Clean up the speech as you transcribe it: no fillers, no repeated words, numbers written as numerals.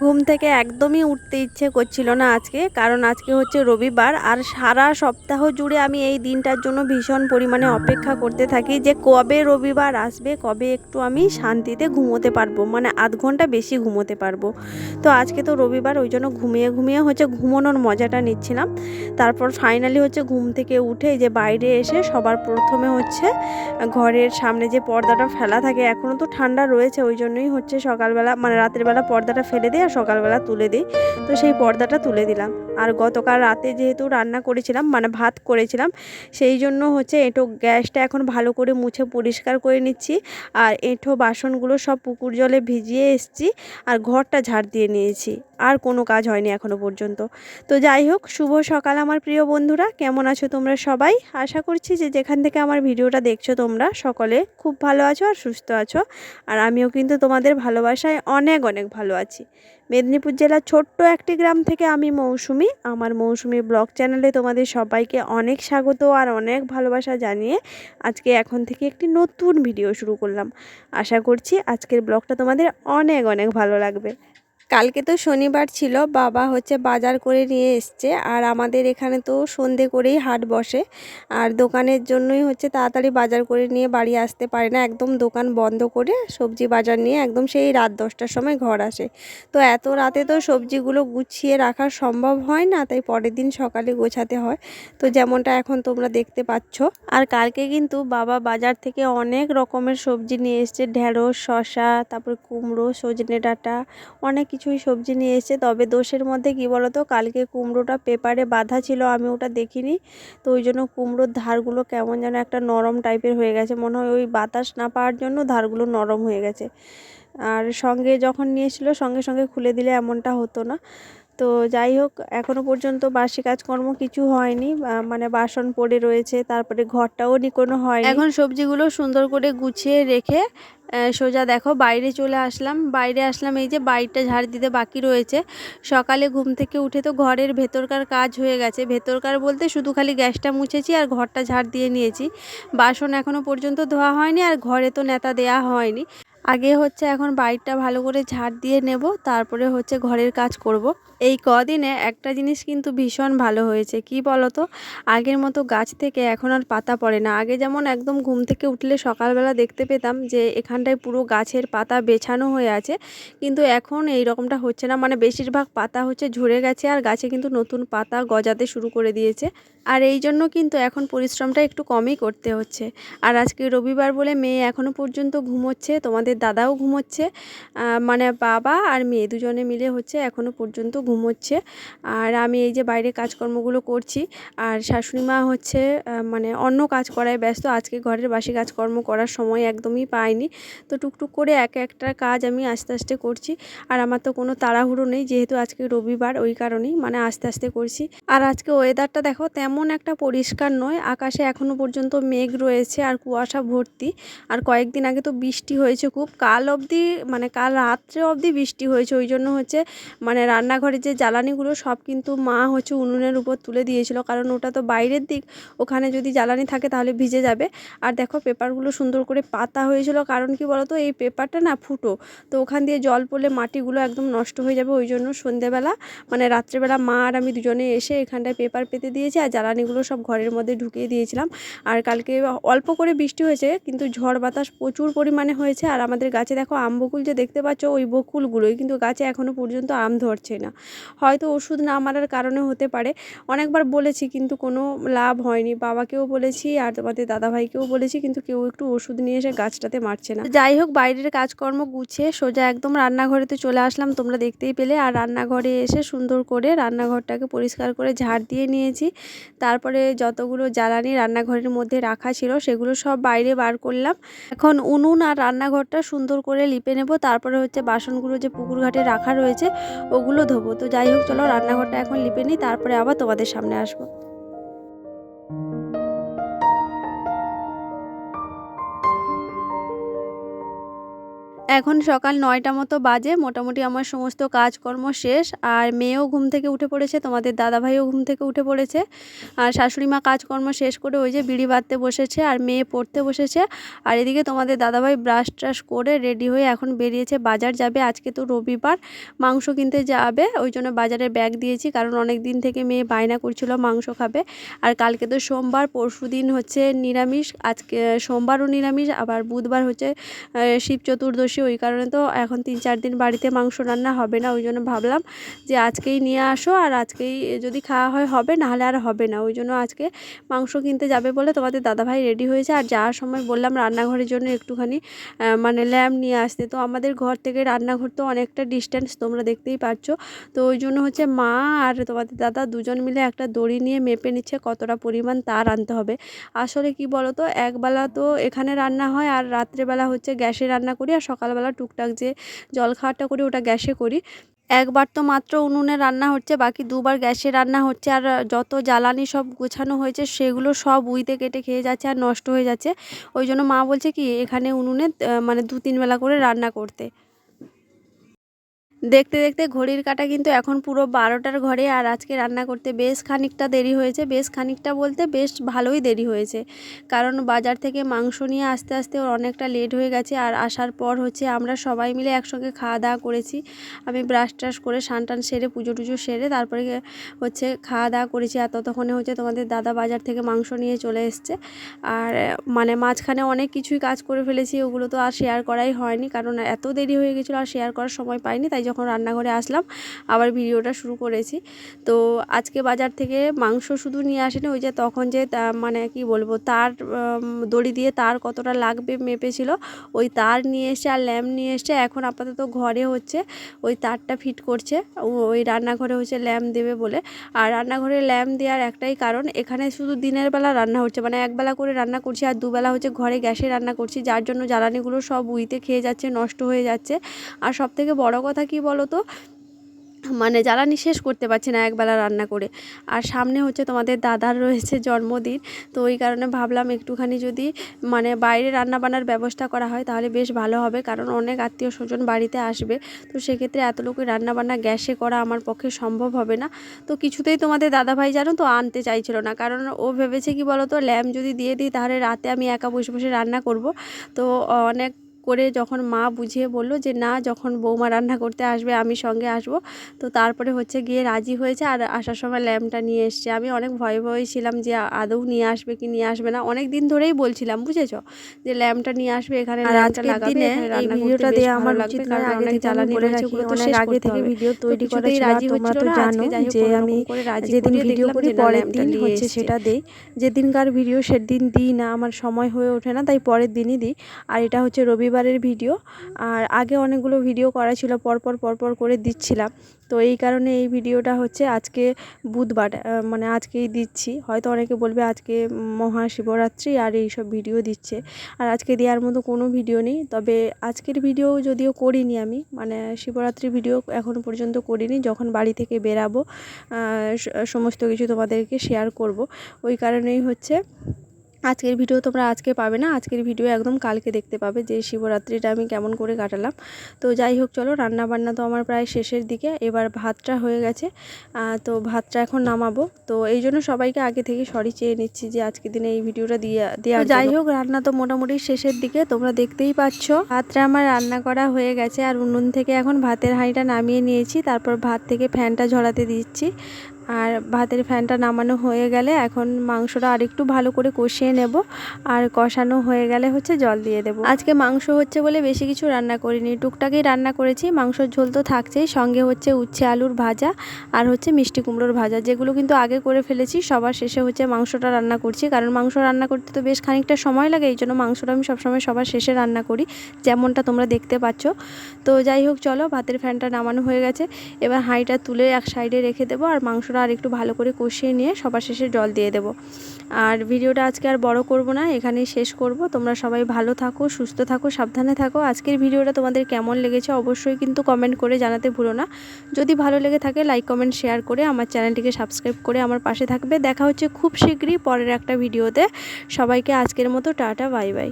ঘুম থেকে একদমই উঠতে ইচ্ছে করছিল না আজকে, কারণ আজকে হচ্ছে রবিবার। আর সারা সপ্তাহ জুড়ে আমি এই দিনটার জন্য ভীষণ পরিমাণে অপেক্ষা করতে থাকি যে কবে রবিবার আসবে, কবে একটু আমি শান্তিতে ঘুমোতে পারবো, মানে আধ ঘন্টা বেশি ঘুমোতে পারবো। তো আজকে তো রবিবার, ওই জন্য ঘুমিয়ে ঘুমিয়ে হচ্ছে ঘুমোনোর মজাটা নিচ্ছিলাম। তারপর ফাইনালি হচ্ছে ঘুম থেকে উঠে যে বাইরে এসে সবার প্রথমে হচ্ছে ঘরের সামনে যে পর্দাটা ফেলা থাকে, এখনও তো ঠান্ডা রয়েছে, ওই জন্যই হচ্ছে সকালবেলা মানে রাতের বেলা পর্দাটা ফেলে দিই আর সকালবেলা তুলে দিই। তো সেই পর্দাটা তুলে দিলাম। আর গতকাল রাতে যেহেতু রান্না করেছিলাম, মানে ভাত করেছিলাম, সেই জন্য হচ্ছে এঁটো গ্যাসটা এখন ভালো করে মুছে পরিষ্কার করে নিচ্ছি। আর এঁঠো বাসনগুলো সব পুকুর জলে ভিজিয়ে এসেছি আর ঘরটা ঝাড় দিয়ে নিয়েছি। আর কোনো কাজ হয়নি এখনো পর্যন্ত। তো যাই হোক, শুভ সকাল আমার প্রিয় বন্ধুরা, কেমন আছো তোমরা সবাই? আশা করছি যে যেখান থেকে আমার ভিডিওটা দেখছো তোমরা সকলে খুব ভালো আছো আর সুস্থ আছো। আর আমিও কিন্তু তোমাদের ভালোবাসায় অনেক অনেক ভালো আছি। মেদিনীপুর জেলার ছোট্ট একটি গ্রাম থেকে আমি মৌসুমি, আমার মৌসুমি ব্লগ চ্যানেলে তোমাদের সবাইকে অনেক স্বাগত আর অনেক ভালোবাসা জানিয়ে আজকে এখন থেকে একটি নতুন ভিডিও শুরু করলাম। আশা করছি আজকের ব্লগটা তোমাদের অনেক অনেক ভালো লাগবে। কালকে তো শনিবার ছিল, বাবা হচ্ছে বাজার করে নিয়ে এসছে। আর আমাদের এখানে তো সন্ধে করেই হাট বসে, আর দোকানের জন্যই হচ্ছে তাড়াতাড়ি বাজার করে নিয়ে বাড়ি আসতে পারে না, একদম দোকান বন্ধ করে সবজি বাজার নিয়ে একদম সেই রাত 10টার সময় ঘর আসে। তো এত রাতে তো সবজিগুলো গুছিয়ে রাখা সম্ভব হয় না, তাই পরের দিন সকালে গোছাতে হয়। তো যেমনটা এখন তোমরা দেখতে পাচ্ছ। আর কালকে কিন্তু বাবা বাজার থেকে অনেক রকমের সবজি নিয়ে এসছে, ঢেঁড়স, শসা, তারপর কুমড়ো, সজনে ডাঁটা, অনেক কিছুই সবজি নিয়ে এসেছে। তবে দোষের মধ্যে কি বলতো, কালকে কুমড়োটা পেপারে বাঁধা ছিল, আমি ওটা দেখিনি। তো ওই জন্য কুমড়োর ধারগুলো কেমন যেন একটা নরম টাইপের হয়ে গেছে, মনে হয় ওই বাতাস না পাওয়ার জন্য ধারগুলো নরম হয়ে গেছে। আর সঙ্গে যখন নিয়েছিল সঙ্গে সঙ্গে খুলে দিলে এমনটা হতো না। তো যাই হোক, এখনও পর্যন্ত বাসি কাজকর্ম কিছু হয়নি, মানে বাসন পড়ে রয়েছে, তারপরে ঘরটাও নিকোনো হয়নি। এখন সবজিগুলো সুন্দর করে গুছিয়ে রেখে সোজা দেখো বাইরে চলে আসলাম। বাইরে আসলাম, এই যে বাড়িটা ঝাড় দিতে বাকি রয়েছে। সকালে ঘুম থেকে উঠে তো ঘরের ভেতরকার কাজ হয়ে গেছে, ভেতরকার বলতে শুধু খালি গ্যাসটা মুছেছি আর ঘরটা ঝাড় দিয়ে নিয়েছি। বাসন এখনও পর্যন্ত ধোয়া হয়নি আর ঘরে তো নেতা দেয়া হয়নি। আগে হচ্ছে এখন বাড়িটা ভালো করে ঝাড় দিয়ে নেব, তারপরে হচ্ছে ঘরের কাজ করব। এই কদিনে একটা জিনিস কিন্তু ভীষণ ভালো হয়েছে, কি বলো তো, আগের মতো গাছ থেকে এখন আর পাতা পড়ে না। আগে যেমন একদম ঘুম থেকে উঠলে সকালবেলা দেখতে পেতাম যে এখানটায় পুরো গাছের পাতা বেছানো হয়ে আছে, কিন্তু এখন এই রকমটা হচ্ছে না, মানে বেশিরভাগ পাতা হচ্ছে ঝরে গেছে আর গাছে কিন্তু নতুন পাতা গজাতে শুরু করে দিয়েছে। আর এই জন্য কিন্তু এখন পরিশ্রমটা একটু কমই করতে হচ্ছে। আর আজকে রবিবার বলে মেয়ে এখনও পর্যন্ত ঘুমোচ্ছে, তোমাদের দাদাও ঘুমোচ্ছে, মানে বাবা আর মেয়ে দুজনে মিলে হচ্ছে এখনও পর্যন্ত ঘুমোচ্ছে। আর আমি এই যে বাইরে কাজকর্মগুলো করছি, আর শাশুড়ি মা হচ্ছে মানে অন্য কাজ করায় ব্যস্ত, আজকে ঘরের বাসি কাজকর্ম করার সময় একদমই পাইনি। তো টুকটুক করে এক একটা কাজ আমি আস্তে আস্তে করছি। আর আমার তো কোনো তাড়াহুড়ো নেই, যেহেতু আজকে রবিবার, ওই কারণেই মানে আস্তে আস্তে করছি। আর আজকে ওয়েদারটা দেখো তেমন একটা পরিষ্কার নয়, আকাশে এখনও পর্যন্ত মেঘ রয়েছে আর কুয়াশা ভর্তি। আর কয়েকদিন আগে তো বৃষ্টি হয়েছে খুব, কাল অবধি মানে কাল রাত্রে অবধি বৃষ্টি হয়েছে। ওই জন্য হচ্ছে মানে রান্নাঘরের যে জ্বালানিগুলো সব কিন্তু মা হচ্ছে উনুনের উপর তুলে দিয়েছিল, কারণ ওটা তো বাইরের দিক, ওখানে যদি জ্বালানি থাকে তাহলে ভিজে যাবে। আর দেখো পেপারগুলো সুন্দর করে পাতা হয়েছিল, কারণ কি বলতো, এই পেপারটা না ফুটো, তো ওখান দিয়ে জল পড়লে মাটিগুলো একদম নষ্ট হয়ে যাবে। ওই জন্য সন্ধেবেলা মানে রাত্রেবেলা মা আর আমি দুজনে এসে এখানটায় পেপার পেতে দিয়েছি আর জ্বালানিগুলো সব ঘরের মধ্যে ঢুকিয়ে দিয়েছিলাম। আর কালকে অল্প করে বৃষ্টি হয়েছে, কিন্তু ঝড় বাতাস প্রচুর পরিমাণে হয়েছে। আর আমাদের গাছে দেখো আম বকুল যে দেখতে পাচ্ছ, ওই বকুলগুলোই কিন্তু গাছে এখনও পর্যন্ত আম ধরছে না। হয়তো ওষুধ না মারার কারণে হতে পারে। অনেকবার বলেছি কিন্তু কোনো লাভ হয়নি, বাবাকেও বলেছি আর তোমাদের দাদাভাইকেও বলেছি, কিন্তু কেউ একটু ওষুধ নিয়ে এসে গাছটাতে মারছে না। যাই হোক, বাইরের কাজকর্ম গুছিয়ে সোজা একদম রান্নাঘরেতে চলে আসলাম, তোমরা দেখতেই পেলে। আর রান্নাঘরে এসে সুন্দর করে রান্নাঘরটাকে পরিষ্কার করে ঝাড় দিয়ে নিয়েছি। তারপরে যতগুলো জ্বালানি রান্নাঘরের মধ্যে রাখা ছিল সেগুলো সব বাইরে বার করলাম। এখন উনুন আর রান্নাঘরটা সুন্দর করে লিপে নেব, তারপরে হচ্ছে বাসনগুলো যে পুকুর ঘাটে রাখা রয়েছে ওগুলো ধোবো। তো যাই হোক, চলো রান্নাঘরটা এখন লিপে নিই, তারপরে আবার তোমাদের সামনে আসবো। এখন সকাল ৯টা মতো বাজে। মোটামুটি আমার সমস্ত কাজকর্ম শেষ। আর মেয়েও ঘুম থেকে উঠে পড়েছে, তোমাদের দাদাভাইও ঘুম থেকে উঠে পড়েছে। আর শাশুড়ি মা কাজকর্ম শেষ করে ওই যে বিড়ি বাঁধতে বসেছে, আর মেয়ে পড়তে বসেছে। আর এদিকে তোমাদের দাদাভাই ব্রাশ ট্রাশ করে রেডি হয়ে এখন বেরিয়েছে, বাজার যাবে। আজকে তো রবিবার, মাংস কিনতে যাবে, ওই জন্য বাজারে ব্যাগ দিয়েছি। কারণ অনেক দিন থেকে মেয়ে বায়না করছিল মাংস খাবে। আর কালকে তো সোমবার, পরশু দিন হচ্ছে নিরামিষ, আজকে সোমবারও নিরামিষ, আবার বুধবার হচ্ছে শিব চতুর্দশী। ওই কারণে তো এখন ৩-৪ দিন বাড়িতে মাংস রান্না হবে না। ওই জন্য ভাবলাম যে আজকেই নিয়ে আসো, আর আজকেই যদি খাওয়া হয় হবে, নাহলে আর হবে না। ওই জন্য আজকে মাংস কিনতে যাবে বলে তোমাদের দাদাভাই রেডি হয়েছে। আর যাওয়ার সময় বললাম রান্নাঘরের জন্য একটুখানি মানে ল্যাম্প নিয়ে আসতে। তো আমাদের ঘর থেকে রান্নাঘর তো অনেকটা ডিস্টেন্স, তোমরা দেখতেই পাচ্ছ। তো ওই জন্য হচ্ছে মা আর তোমাদের দাদা দুজন মিলে একটা দড়ি নিয়ে মেপে নিচ্ছে কতটা পরিমাণ তার আনতে হবে। আসলে কি বলো তো, একবেলা তো এখানে রান্না হয়, আর রাত্রেবেলা হচ্ছে গ্যাসে রান্না করি, আর সকালবেলা টুকটাক যে জল খাওয়াটা করি ওটা গ্যাসে করি। একবার তো মাত্র উনুনে রান্না হচ্ছে, বাকি দুবার গ্যাসে রান্না হচ্ছে। আর যত জ্বালানি সব গোছানো হয়েছে সেগুলো সব উইতে কেটে খেয়ে যাচ্ছে আর নষ্ট হয়ে যাচ্ছে। ওই জন্য মা বলছে কি এখানে উনুনে মানে 2-3 বেলা করে রান্না করতে। দেখতে দেখতে ঘড়ির কাঁটা কিন্তু এখন পুরো 12টার ঘরে। আর আজকে রান্না করতে বেশ খানিকটা দেরি হয়েছে, বেশ খানিকটা বলতে বেশ ভালোই দেরি হয়েছে। কারণ বাজার থেকে মাংস নিয়ে আসতে আসতে ওর অনেকটা লেট হয়ে গেছে। আর আসার পর হচ্ছে আমরা সবাই মিলে একসঙ্গে খাওয়া দাওয়া করেছি। আমি ব্রাশ ট্রাশ করে স্নান টান সেরে পুজো টুজো সেরে তারপরে হচ্ছে খাওয়া দাওয়া করেছি। আর ততক্ষণে হচ্ছে তোমাদের দাদা বাজার থেকে মাংস নিয়ে চলে এসছে। আর মানে মাঝখানে অনেক কিছুই কাজ করে ফেলেছি, ওগুলো তো আর শেয়ার করাই হয়নি, কারণ এত দেরি হয়ে গেছিলো আর শেয়ার করার সময় পাইনি। তাই যখন রান্নাঘরে আসলাম আবার ভিডিওটা শুরু করেছি। তো আজকে বাজার থেকে মাংস শুধু নিয়ে আসেনি, ওই যে তখন যে মানে কি বলবো তার দড়ি দিয়ে তার কতটা লাগবে মেপেছিল, ওই তার নিয়ে এসছে আর ল্যাম্প নিয়ে এসছে। এখন আপাতত ঘরে হচ্ছে ওই তারটা ফিট করছে, ওই রান্নাঘরে হচ্ছে ল্যাম্প দেবে বলে। আর রান্নাঘরে ল্যাম্প দেওয়ার একটাই কারণ, এখানে শুধু দিনের বেলা রান্না হচ্ছে, মানে একবেলা করে রান্না করছি, আর দুবেলা হচ্ছে ঘরে গ্যাসে রান্না করছি, যার জন্য জ্বালানিগুলো সব উইতে খেয়ে যাচ্ছে, নষ্ট হয়ে যাচ্ছে। আর সবথেকে বড় কথা কি বলো তো, মানে জ্বালানি শেষ করতে পারছি না একবেলা রান্না করে। আর সামনে হচ্ছে তোমাদের দাদার রয়েছে জন্মদিন, তো ওই কারণে ভাবলাম একটুখানি যদি মানে বাইরে রান্না বান্নার ব্যবস্থা করা হয় তাহলে বেশ ভালো হবে, কারণ অনেক আত্মীয় স্বজন বাড়িতে আসবে। তো সেক্ষেত্রে এত লোকের রান্না বান্না গ্যাসে করা আমার পক্ষে সম্ভব হবে না। তো কিছুতেই তোমাদের দাদাভাই জানো তো আনতে চাইছিল না, কারণ ও ভেবেছে কি বলো তো, ল্যাম্প যদি দিয়ে দিই তাহলে রাতে আমি একা বসে বসে রান্না করব। তো অনেক করে যখন মা বুঝিয়ে বলল যে না, যখন বৌমা রান্না করতে আসবে আমি সঙ্গে আসব, তো তারপরে হচ্ছে গিয়ে রাজি হয়েছে। আর আসার সময় ল্যাম্পটা নিয়ে এসছে। আমি অনেক ভয়ে ভয়ে ছিলাম যে আদৌ নিয়ে আসবে কি নিয়ে আসবে না, অনেক দিন ধরেই বলছিলাম বুঝেছো যে ল্যাম্পটা নিয়ে আসবে, এখানে ল্যাম্পটা লাগাবে, এখানে রান্না করতে বেশ ভালো লাগবে, কারণ অনেক জ্বালানি রয়েছে, ওগুলো তো শেষ করতে হবে। ভিডিও তৈরি করা রাজি হচ্ছিল না। আজকে যাই হোক আমি যেদিন ভিডিও করি পরের দিন হচ্ছে সেটা দেই, যেদিনকার ভিডিও সেদিন দিই না, আমার সময় হয়ে ওঠে না, তাই পরের দিনই দিই। আর এটা হচ্ছে রবিবারের ভিডিও। আর আগে অনেকগুলো ভিডিও করা ছিল, পরপর করে দিচ্ছিলাম। তো এই কারণে এই ভিডিওটা হচ্ছে আজকে বুধবার, মানে আজকেই দিচ্ছি। হয়তো অনেকে বলবে আজকে মহাশিবরাত্রি আর এই সব ভিডিও দিচ্ছে, আর আজকে দেওয়ার মতো কোনো ভিডিও নেই। তবে আজকের ভিডিও যদিও করিনি আমি, মানে শিবরাত্রির ভিডিও এখনও পর্যন্ত করিনি। যখন বাড়ি থেকে বেরাবো সমস্ত কিছু তোমাদেরকে শেয়ার করব। ওই কারণেই হচ্ছে আজকের ভিডিও তোমরা আজকে পাবে না, আজকের ভিডিও একদম কালকে দেখতে পাবে যে শিবরাত্রিটা আমি কেমন করে কাটালাম। তো যাই হোক চলো, রান্না বান্না তো আমার প্রায় শেষের দিকে, এবার ভাতটা হয়ে গেছে। তো ভাতটা এখন নামাবো। তো এই জন্য সবাইকে আগে থেকে সরি চেয়ে নিচ্ছি যে আজকের দিনে এই ভিডিওটা দেওয়া। যাই হোক, রান্না তো মোটামুটি শেষের দিকে, তোমরা দেখতেই পাচ্ছ ভাতটা আমার রান্না করা হয়ে গেছে। আর উনুন থেকে এখন ভাতের হাঁড়িটা নামিয়ে নিয়েছি, তারপর ভাত থেকে ফ্যানটা ঝরাতে দিচ্ছি। আর ভাতের ফ্যানটা নামানো হয়ে গেলে এখন মাংসটা আরেকটু ভালো করে কষিয়ে নেব, আর কষানো হয়ে গেলে হচ্ছে জল দিয়ে দেব। আজকে মাংস হচ্ছে বলে বেশি কিছু রান্না করিনি, টুকটাকই রান্না করেছি। মাংসর ঝোল তো থাকছেই, সঙ্গে হচ্ছে উচ্ছে আলুর ভাজা আর হচ্ছে মিষ্টি কুমড়োর ভাজা, যেগুলো কিন্তু আগে করে ফেলেছি। সবার শেষে হচ্ছে মাংসটা রান্না করছি, কারণ মাংস রান্না করতে তো বেশ খানিকটা সময় লাগে, এই জন্য মাংসটা আমি সবসময় সবার শেষে রান্না করি, যেমনটা তোমরা দেখতে পাচ্ছ। তো যাই হোক চলো, ভাতের ফ্যানটা নামানো হয়ে গেছে, এবার হাঁড়িটা তুলে এক সাইডে রেখে দেবো, আর মাংসটা আর একটু ভালো করে কষিয়ে নিয়ে সবার শেষে জল দিয়ে দেব। আর ভিডিওটা আজকে আর বড় করব না, এখানেই শেষ করব। তোমরা সবাই ভালো থাকো, সুস্থ থাকো, সাবধানে থাকো। আজকের ভিডিওটা তোমাদের কেমন লেগেছে অবশ্যই কিন্তু কমেন্ট করে জানাতে ভুলো না। যদি ভালো লেগে থাকে লাইক কমেন্ট শেয়ার করে আমার চ্যানেলটিকে সাবস্ক্রাইব করে আমার পাশে থাকবে। দেখা হচ্ছে খুব শীঘ্রই পরের একটা ভিডিওতে। সবাইকে আজকের মতো টাটা, বাই বাই।